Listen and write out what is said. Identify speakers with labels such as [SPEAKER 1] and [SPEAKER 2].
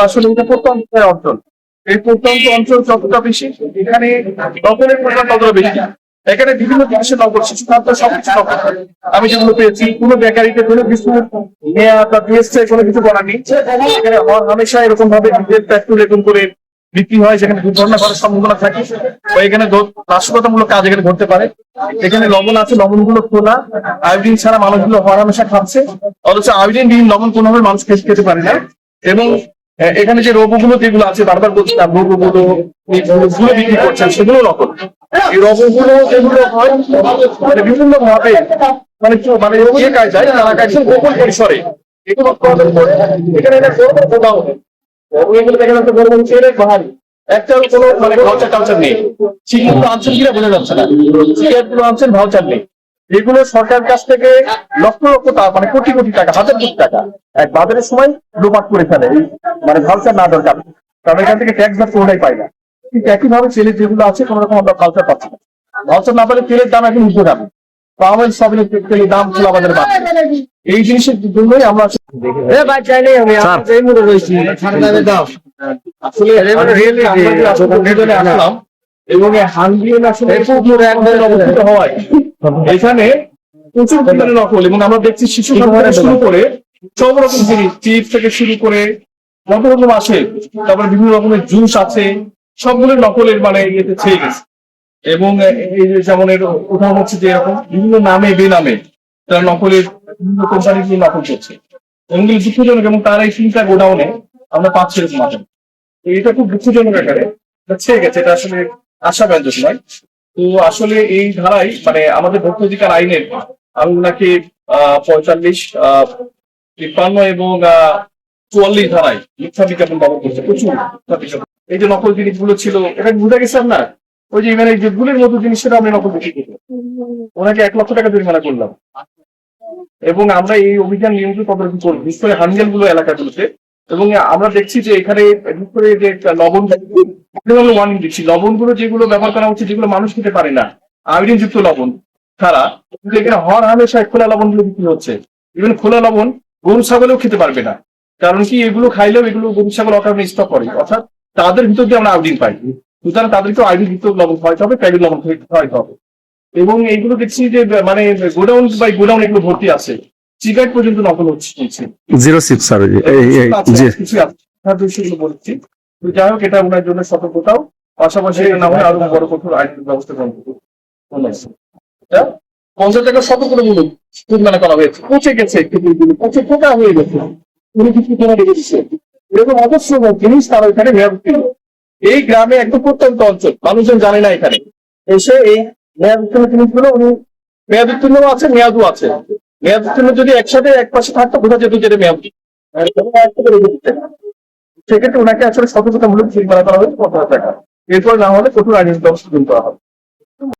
[SPEAKER 1] আসলে এটা প্রত্যন্ত অঞ্চল। এই প্রত্যন্ত অঞ্চল যতটা বেশি, এখানে নকলের পরিমাণ ততটা বেশি। এখানে বিভিন্ন জিনিসের নকল, শিশু খাদ্য সবকিছু নকল। আমি যেগুলো পেয়েছি, কোনো বেকারিতে কোনো কিছু মেয়াদ বা টেস্টে কোনো কিছু করার নেই। এখানে হামেশা এরকম ভাবে নিজের পেট্রোল এরকম করে বিক্রি হয়, যেখানে দুর্ঘটনা করার সম্ভাবনা থাকে, বা এখানে নাশকতামূলক কাজ এখানে ঘটতে পারে। এখানে লবণ আছে, লবণগুলো খোলা, আয়োডিন ছাড়া মানুষগুলো হামেশা খাচ্ছে, অথচ আয়োডিন বিহীন লবণ কোনোভাবে মানুষ খেতে পারে না। এবং এখানে যে রোগগুলো যেগুলো আছে, বারবার বলছিলাম রোগগুলো গুলো বিক্রি করছেন, সেগুলো নকল। এই রোগগুলো যেগুলো হয় মানে বিভিন্ন ভাবে মানে মানে ইয়ে কায়দায় তারা কাছে গোপন পরিসরে এগুলো উৎপাদন করে। এখানে এটা গোডাউন, এগুলো দেখে যাচ্ছে বড় বড় ছেলে বাহারি একটা কোনো মানে ভাউচার টাউচার নেই। চিকিৎসা আনছেন কিনা বোঝা যাচ্ছে না, সিগারেট গুলো আনছেন, ভাউচার নেই। এগুলো সরকার কাছ থেকে লক্ষ লক্ষ টাকা মানে কোটি কোটি টাকা, হাজার কোটি টাকা এক বাজারের সময় লোপাট করে ফেলে, মানে ভাউচার না দরকার, কারণ এখান থেকে ট্যাক্স বা কোনোটাই পাই না। ঠিক একইভাবে তেলের যেগুলো আছে কোনো রকম আমরা ভাউচার পাচ্ছি না। ভাউচার না পেলে তেলের দাম এখন উঠে যাবে, পাম অয়েল সয়াবিনের তেলের দাম খোলা বাজারে বাড়ছে। এই জিনিসের জন্যই আমরা আসলে আসলাম। এবং হওয়ায় এখানে প্রচুর পরিমাণে নকল, এবং আমরা দেখছি শিশু থেকে শুরু করে সব রকম জিনিস, চিপস থেকে শুরু করে যত রকম আছে, তারপরে বিভিন্ন রকমের জুস আছে, সবগুলো নকলের মানে ইয়েতে ছেয়ে গেছে। এবং এই যে যেমন এর উদাহরণ হচ্ছে যে এরকম বিভিন্ন নামে বেনামে তারা নকলের বিভিন্ন কোম্পানি নকল করছে, এবং দুঃখজনক। এবং তার এই 3টা গোডাউনে আমরা পাচ্ছি এরকম আছে। তো এটা খুব দুঃখজনক আকারে ছেয়ে গেছে, এটা আসলে আশাব্যঞ্জক নয়। তো আসলে এই ধারায় মানে আমাদের ভোক্তা অধিকার আইনের আমি ওনাকে 45, 53 এবং 44 ধারায় মিথ্যা বিজ্ঞাপন ব্যবহার করছে, প্রচুর মিথ্যা বিজ্ঞাপন। এই যে নকল জিনিসগুলো ছিল, এটা বুঝে গেছেন না, ওই যে মানে যে গুলির মতো জিনিস, সেটা আমরা নকল বিক্রি করবো, ওনাকে 1 লক্ষ টাকা জরিমানা করলাম। এবং আমরা এই অভিযান নিয়ন্ত্রণ তদারকি করবো, বিশেষ করে হানগেল গুলো এলাকাগুলোতে। এবং আমরা দেখছি যে এখানে বিশেষ করে যে লবণ ওয়ার্নিং দিচ্ছি, লবণগুলো যেগুলো ব্যবহার করা হচ্ছে, যেগুলো মানুষ খেতে পারে না, আয়োডিন যুক্ত লবণ ছাড়া, এখানে হামেশা খোলা লবণ গুলো বিক্রি হচ্ছে। ইভেন খোলা লবণ গরু ছাগলেও খেতে পারবে না, কারণ কি এগুলো খাইলেও এগুলো গরু ছাগল অকারণে স্টক করে, অর্থাৎ তাদের ভিতর দিয়ে আমরা আয়োডিন পাই। সুতরাং তাদেরকে আয়োডিন যুক্ত লবণ খাওয়াইতে হবে, প্যাকেট লবণ খাওয়াইতে হবে। এবং এইগুলো দেখছি যে মানে গোডাউন বাই গোডাউন এগুলো ভর্তি আছে, সিগারেট পর্যন্ত নকল হচ্ছে।
[SPEAKER 2] 06 স্যার
[SPEAKER 1] সেগুলো বলছি। তো যাই হোক, এটা ওনার জন্য সতর্কতাও, পাশাপাশি এটা না হয় আরো বড় কঠোর আইনের ব্যবস্থা গ্রহণ করবো। 50 টাকা সতর্কতামূলক জরিমানা করা হয়েছে, পচে গেছে, পচে পোকা হয়ে গেছে, কোনো কিছু করে রেখে দিচ্ছে। এরকম অবশ্য জিনিস তারা এখানে মেয়াদ, এই গ্রামে একদম প্রত্যন্ত অঞ্চল, মানুষজন জানে না, এখানে এসে এই মেয়াদ উত্তীর্ণ জিনিসগুলো উনি মেয়াদ উত্তীর্ণ আছে, মেয়াদও আছে। মেয়াদ উত্তীর্ণ যদি একসাথে এক পাশে থাকতো, বোঝা যেত যে মেয়াদ, সেক্ষেত্রে ওনাকে আসলে সতর্কতামূলক জরিমানা করা হয়েছে 50,000 টাকা। এরপর না হলে কঠোর আইনের ব্যবস্থা গ্রহণ করা হবে।